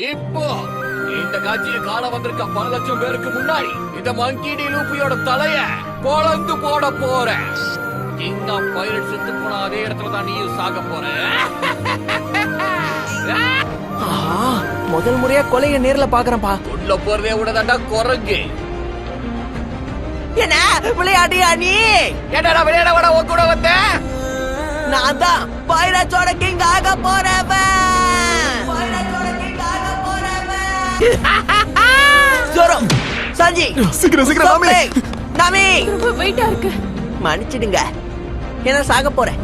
இப்போ இந்த காட்சியை காண வந்திருக்க பல லட்சம் பேருக்கு முன்னாடி இந்த மங்கி டி லூபியோட தலைய பொளந்து போட போறேன். கிங் ஆஃப் பைரட் செத்து போன அதே இடத்துல தான் நீயும் சாக போற. முதல் முறையா கொலைய நேர்ல பாக்குறேன்பா. உள்ள போறதே விடதாண்டா குரங்கு. என்ன விளையாடியா நீ? என்னடா விளையாட விட உன் கூட வந்த? நான் தான் பைரட்ஸோட கிங் ஆக போறவன். ஜோரோ, சஞ்சி, சீக்கிரம் மாமி. நாமி, ரொம்ப வெயிட்டா இருக்கு. மன்னிச்சிடுங்க, என்ன சாக போறேன்.